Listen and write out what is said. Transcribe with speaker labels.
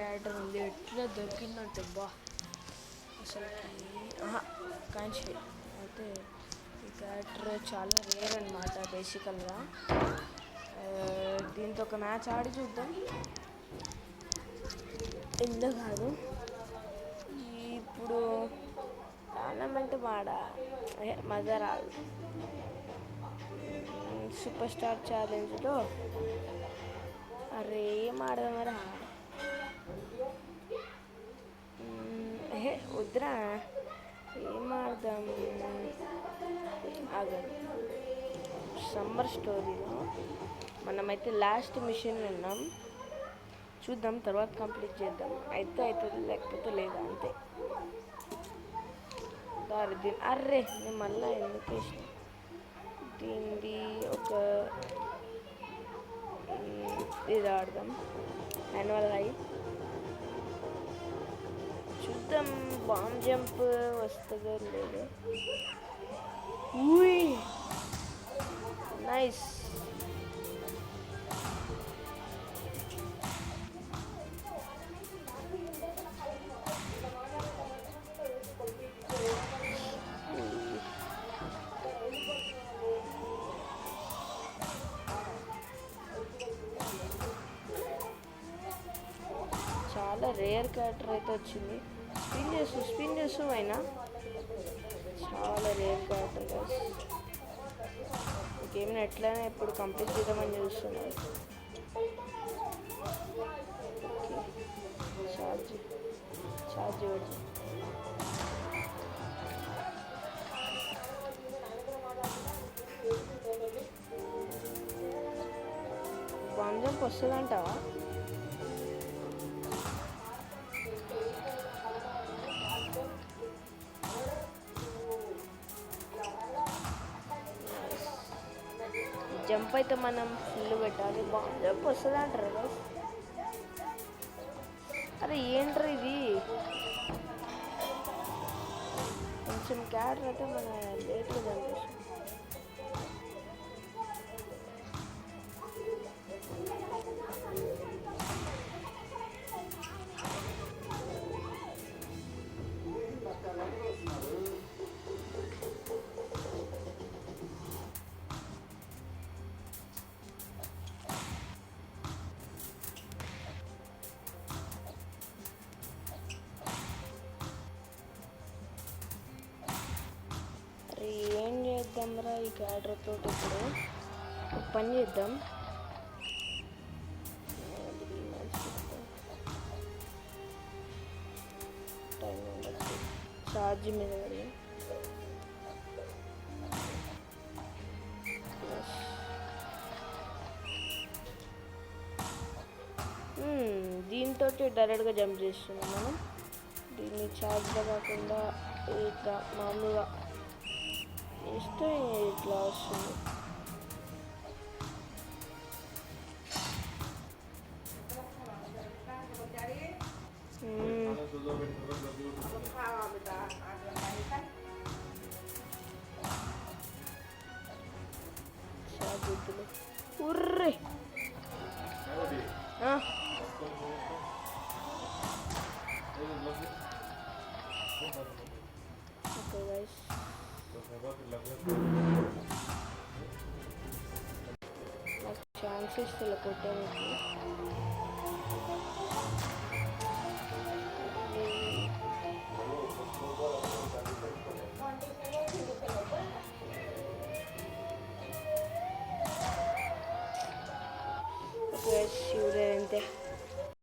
Speaker 1: Character ఉంది. ఎట్లా దొరికిందంటే బా అసలుకి కాంచి అయితే ఈ క్యారెక్టర్ చాలా రేర్ అనమాట బేసికల్గా. దీంతో ఒక మ్యాచ్ ఆడి చూద్దాం. ఎందుకు కాదు, ఇప్పుడు టోర్నమెంట్ మజా రాదు. సూపర్ స్టార్ ఛాలెంజ్లో అరే ఏం ఆడదామరా, వద్దురా ఏం ఆడదాం. ఆగదు సమ్మర్ స్టోరీలో మనమైతే లాస్ట్ మిషన్ ఉన్నాం. చూద్దాం, తర్వాత కంప్లీట్ చేద్దాం. అయితే అవుతుంది, లేకపోతే లేదా అంతే. అర్రే నేను మళ్ళీ ఎందుకు వేసిన దీన్ని ఒక ఇది ఆడదాం. యాన్యువల్ హై చూద్దాం, బాంబ్ జంప్ వస్తుందో లేదో. నైస్. చాలా రేర్ క్యారెక్టర్ అయితే వచ్చింది. స్పిన్ చేస్తూ అయినా చాలా రేర్ క్యారెక్టర్. గేమ్ని ఎట్లయినా ఇప్పుడు కంప్లీట్ చేద్దామని చూస్తున్నారు. ఛార్జ్ వచ్చి బాంబ్ జంప్ వస్తుందంటావా? జంప్ అయితే మనం ఫుల్ పెట్టాలి. బాంబ్ జంప్ వస్తుంది అంటారు కదా. అరే ఏంట్రా ఇది, కొంచెం క్యారెక్టర్ అయితే మన లేట్గా కనిపిస్తుంది. ఏం చేద్దాంరా ఈ క్యారెక్టర్ తోటి? ఇప్పుడు ఒక పని చేద్దాం. టైం ఉండదు, ఛార్జ్ మీద వెళ్ళి దీంతో డైరెక్ట్గా జంప్ చేస్తున్నాం మనం. దీన్ని ఛార్జ్లో కాకుండా ఇట్లా మామూలుగా ఇస్తే ఇట్లా వస్తుంది. ఉర్రే ఓకే గైస్, నాకు ఛాన్స్ ఇస్తే కొట్టాను.